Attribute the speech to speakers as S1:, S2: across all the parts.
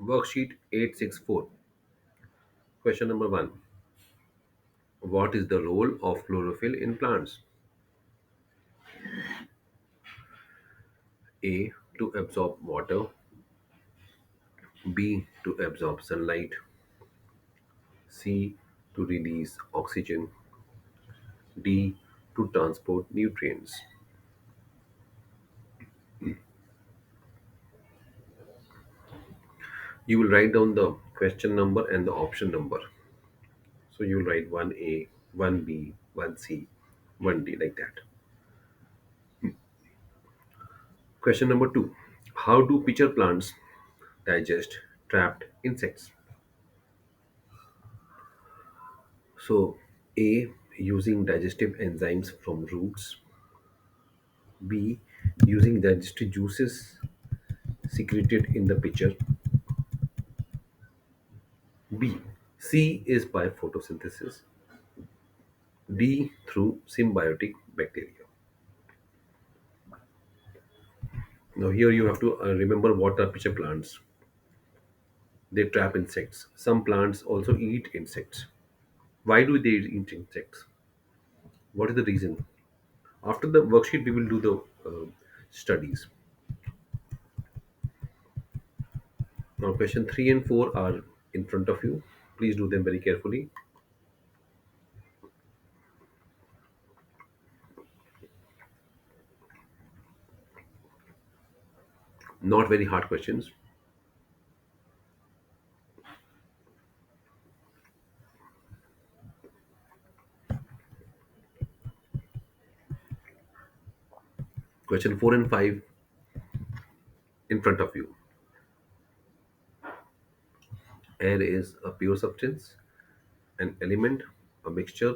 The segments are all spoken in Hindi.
S1: Worksheet 864. Question number 1. What is the role of chlorophyll in plants? A. To absorb water. B. To absorb sunlight. C. To release oxygen. D. To transport nutrients. You will write down the question number and the option number. So you will write 1A, 1B, 1C, 1D, like that. Question number 2. How do pitcher plants digest trapped insects? So, A. Using digestive enzymes from roots. B. Using digestive juices secreted in the pitcher. B. C is by photosynthesis. D. Through symbiotic bacteria. Now, here you have to remember what are pitcher plants. They trap insects. Some plants also eat insects. Why do they eat insects? What is the reason? After the worksheet, we will do the studies. Now, question 3 and 4 are in front of you. Please do them very carefully. Not very hard questions. Question 4 and 5 in front of you. Air is a pure substance, an element, a mixture,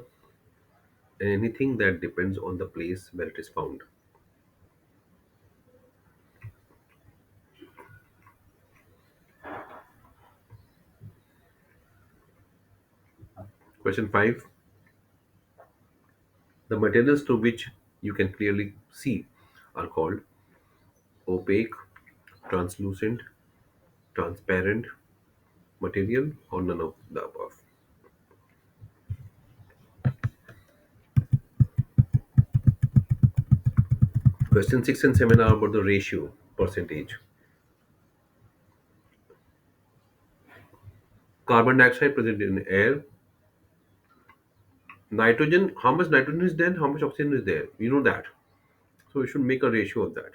S1: and anything that depends on the place where it is found. Question 5. The materials through which you can clearly see are called opaque, translucent, transparent material, or none of the above. Question 6 and 7 are about the ratio, percentage. Carbon dioxide present in air. Nitrogen, how much nitrogen is there, how much oxygen is there? You know that. So we should make a ratio of that.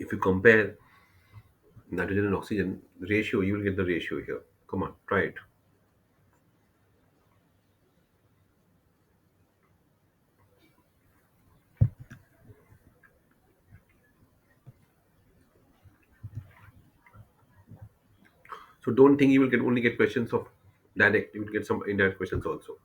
S1: If you compare nitrogen and oxygen ratio, you will get the ratio here. Come on, try it. So don't think you will get only get questions of direct. You will get some indirect questions also.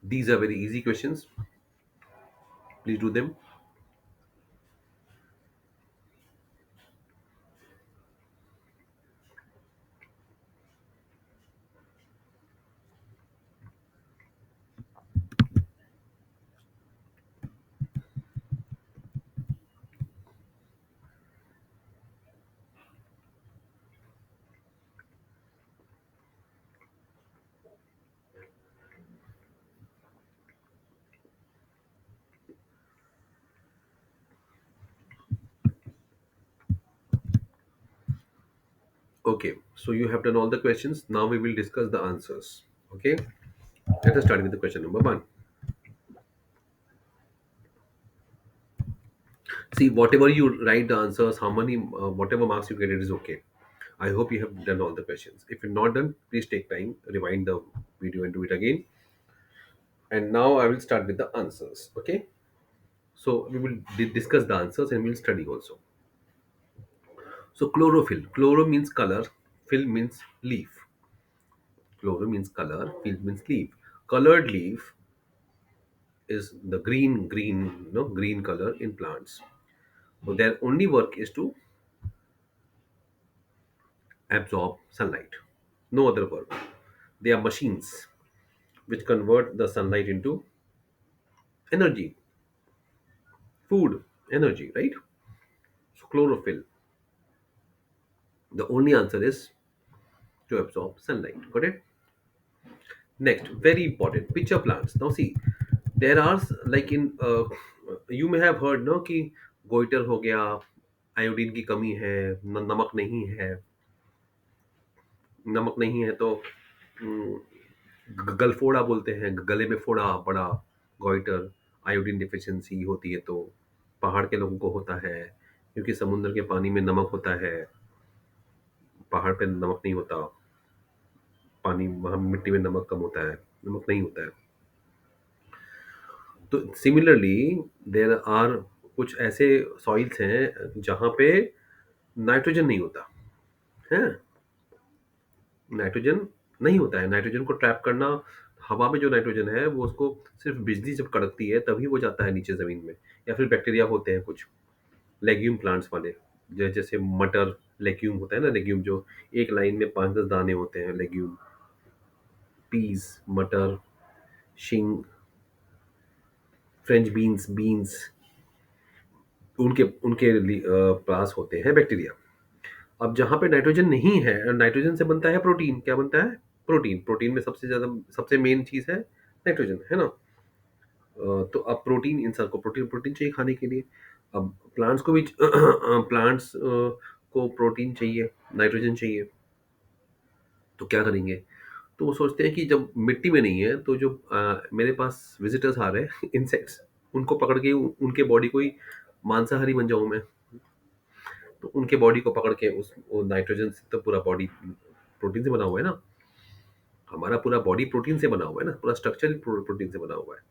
S1: These are very easy questions. Please do them. Okay, so you have done all the questions. Now we will discuss the answers. Okay, let us start with the question number 1. See, whatever you write the answers, how many, whatever marks you get, it is okay. I hope you have done all the questions. If you're not done, please take time, rewind the video and do it again. And now I will start with the answers. Okay. So we will discuss the answers and we'll study also. So chlorophyll. Chloro means color. Phyll means leaf. Chloro means color. Phyll means leaf. Colored leaf is the green color in plants. So their only work is to absorb sunlight. No other word. They are machines which convert the sunlight into energy, food, energy, right? So chlorophyll. The only answer is to absorb sunlight. Got it? Next, very important, pitcher plants. Now see, there are like in you may have heard no कि goiter हो गया, आयोडीन की कमी है, नमक नहीं है, नमक नहीं है तो गलफोड़ा बोलते हैं, गले में फोड़ा बड़ा, गोइटर, आयोडीन डिफिशियंसी होती है तो पहाड़ के लोगों को होता है, क्योंकि समुद्र के पानी में नमक होता है, पहाड़ पे नमक नहीं होता, पानी वहाँ मिट्टी में नमक कम होता है, नमक नहीं होता है। तो सिमिलरली देर आर कुछ ऐसे सॉइल्स हैं जहाँ पे नाइट्रोजन नहीं होता है, नाइट्रोजन नहीं होता है, नाइट्रोजन को ट्रैप करना, हवा में जो नाइट्रोजन है वो उसको सिर्फ बिजली जब कड़कती है तभी वो जाता है नीचे ज़मीन में, या फिर बैक्टीरिया होते हैं कुछ लेग्यूम प्लांट्स वाले, जैसे मटर लेग्यूम होता है ना, लेग्यूम जो एक लाइन में 5-10 दाने होते हैं, लेग्यूम, पीस, मटर, शिंग, फ्रेंच बीन्स, बीन्स, उनके उनके पास होते हैं बैक्टीरिया। अब जहाँ पे नाइट्रोजन नहीं है, नाइट्रोजन से बनता है प्रोटीन, क्या बनता है? प्रोटीन, प्रोटीन में सबसे ज़्यादा, सबसे मेन चीज़ है नाइट्रोजन, है ना? तो अब प्रोटीन, इंसान को प्रोटीन प्रोटीन चाहिए खाने के लिए। अब प्लांट्स को भी प्लांट्स को प्रोटीन चाहिए, नाइट्रोजन चाहिए, तो क्या करेंगे? तो वो सोचते हैं कि जब मिट्टी में नहीं है तो जो मेरे पास विजिटर्स आ रहे हैं इंसेक्ट्स, उनको पकड़ के उनके बॉडी को ही मांसाहारी बन जाऊं मैं, तो उनके बॉडी को पकड़ के उस वो नाइट्रोजन से तो पूरा बॉडी प्रोटीन से बना हुआ है ना, हमारा पूरा बॉडी प्रोटीन से बना हुआ है ना, पूरा स्ट्रक्चर प्रोटीन से बना हुआ है,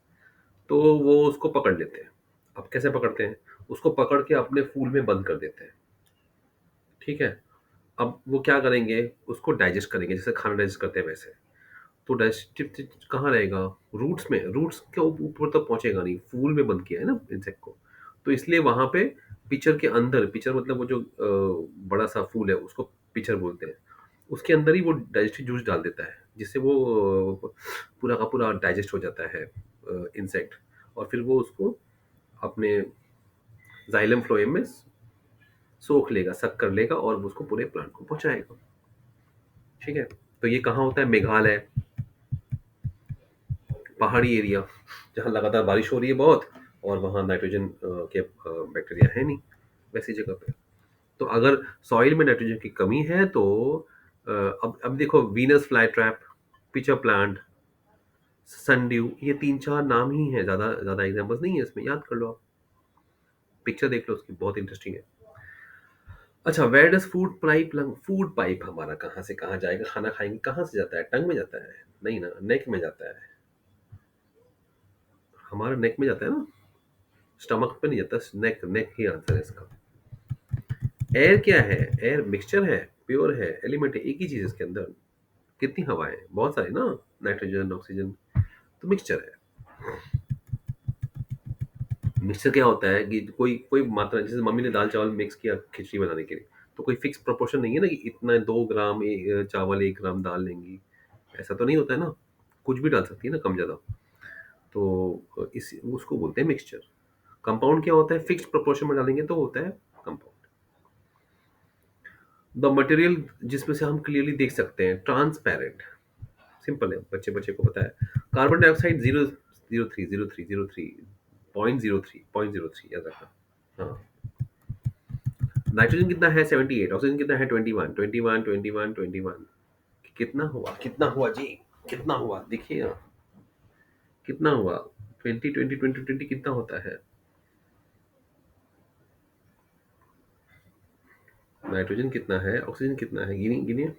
S1: तो वो उसको पकड़ लेते हैं। अब कैसे पकड़ते हैं? उसको पकड़ के अपने फूल में बंद कर देते हैं, ठीक है? अब वो क्या करेंगे, उसको डाइजेस्ट करेंगे जैसे खाना डाइजेस्ट करते हैं वैसे। तो डाइजेस्टिव कहाँ रहेगा? रूट्स में, रूट्स के ऊपर तक पहुंचेगा नहीं, फूल में बंद किया है ना इंसेक्ट को, तो इसलिए वहां पे पिचर के अंदर, पिचर मतलब वो जो बड़ा सा फूल है उसको पिचर बोलते हैं, उसके अंदर ही वो डाइजेस्टिव जूस डाल देता है, जिससे वो पूरा का पूरा डाइजेस्ट हो जाता है इंसेक्ट, और फिर वो उसको अपने जाइलम फ्लोएम में सोख लेगा, सक कर लेगा और वो उसको पूरे प्लांट को पहुंचाएगा, ठीक है? तो ये कहाँ होता है? मेघालय, पहाड़ी एरिया, जहाँ लगातार बारिश हो रही है बहुत, और वहाँ नाइट्रोजन के बैक्टीरिया है नहीं, वैसी जगह पे। तो अगर सॉइल में नाइट्रोजन की कमी है तो अब देखो, Venus fly trap, pitcher plant, sundew, ये 3-4 नाम ही हैं, ज़्यादा ज़्यादा एग्जांपल्स नहीं है इसमें, याद कर लो आप, पिक्चर देख लो उसकी, बहुत इंटरेस्टिंग है। अच्छा, where does food pipe lung, food pipe हमारा कहाँ से कहाँ जाएगा, खाना खाएंगे कहाँ से जाता है? टंग में जाता है? नहीं ना, नेक में जाता है, हमारा नेक में जाता है ना, स्टमक पे नहीं जाता, नेक, नेक ही आंसर है इसका। एयर क्या है? एयर मिक्सचर है, प्योर है, एलिमेंट है, एक ही चीज है इसके अंदर। कितनी हवा है? बहुत सारी ना, नाइट्रोजन, ऑक्सीजन, तो मिक्सचर है। मिक्सचर क्या होता है कि कोई कोई मात्रा, जैसे मम्मी ने दाल चावल मिक्स किया खिचड़ी बनाने के लिए, तो कोई फिक्स प्रोपोर्शन नहीं है ना कि इतना 2 ग्राम चावल, 1 ग्राम दाल लेंगी, ऐसा तो नहीं होता है ना, कुछ भी डाल सकती है ना, कम ज्यादा। तो इस उसको बोलते हैं मिक्सचर। कंपाउंड क्या होता है? फिक्स प्रोपोर्शन में डालेंगे तो होता है कंपाउंड। द मटेरियल जिसमें से हम क्लियरली देख सकते हैं, ट्रांसपेरेंट, सिंपल है, बच्चे बच्चे को पता है। कार्बन डाइऑक्साइड 0.03 याद रखना। हाँ, नाइट्रोजन कितना है? 78, ऑक्सीजन कितना है? 21, 21, 21, 21। कितना हुआ, कितना हुआ जी, कितना हुआ देखिए आप, कितना हुआ? 20, 20, 20, 20 कितना होता है? नाइट्रोजन कितना है, ऑक्सीजन कितना है, गिनिए गिनिए।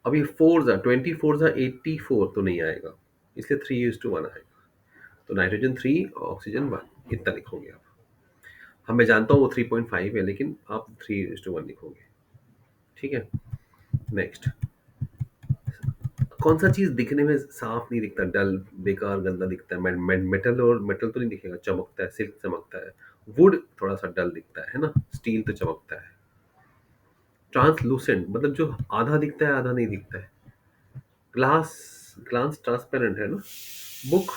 S1: अभी 4 जा 24 जा 84 तो नहीं आएगा, इसलिए 3:1 आएगा। तो नाइट्रोजन 3, ऑक्सीजन 1, इतना लिखोगे आप। हाँ, मैं जानता हूँ वो 3.5 है, लेकिन आप 3:1 लिखोगे, ठीक है? नेक्स्ट, कौन सा चीज दिखने में साफ नहीं दिखता, डल, बेकार, गंदा दिखता है? मेटल, और मेटल तो नहीं दिखेगा, चमकता है, सिल्क चमकता है, वुड थोड़ा सा डल दिखता है ना, स्टील तो चमकता है, ट्रांसलूसेंट मतलब जो आधा दिखता है आधा नहीं दिखता है। ग्लास, ग्लास ट्रांसपेरेंट है ना। Book,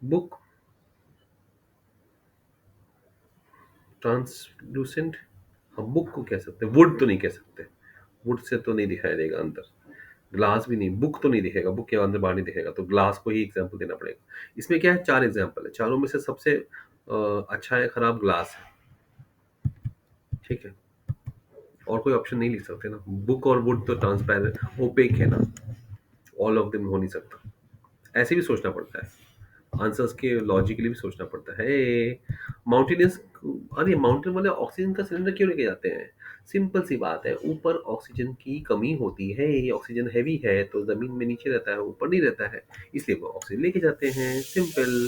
S1: book translucent. हम बुक को कह सकते हैं, वुड तो नहीं कह सकते। वुड से तो नहीं दिखाई देगा अंदर। ग्लास भी नहीं, बुक तो नहीं दिखेगा, बुक के अंदर बाहर नहीं दिखेगा, तो ग्लास को ही एग्जाम्पल देना पड़ेगा। इसमें क्या है, चार एग्जाम्पल है, चारों में से सबसे अच्छा है खराब ग्लास है। ठीक है, और कोई ऑप्शन नहीं लिख सकते ना, बुक और वुड तो ट्रांसपेरेंट ओपेक है ना, ऑल ऑफ देम हो नहीं सकता। ऐसे भी सोचना पड़ता है, आंसर्स के लॉजिकली भी सोचना पड़ता है। माउंटेनियस, अरे माउंटेन वाले ऑक्सीजन का सिलेंडर क्यों लेके जाते हैं? सिंपल सी बात है, ऊपर ऑक्सीजन की कमी होती है, ये ऑक्सीजन हैवी है तो जमीन में नीचे रहता है, ऊपर नहीं रहता है, इसलिए वो ऑक्सीजन लेके जाते हैं, सिंपल।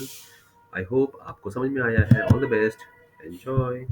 S1: आई होप आपको समझ में आया है। All the best, enjoy.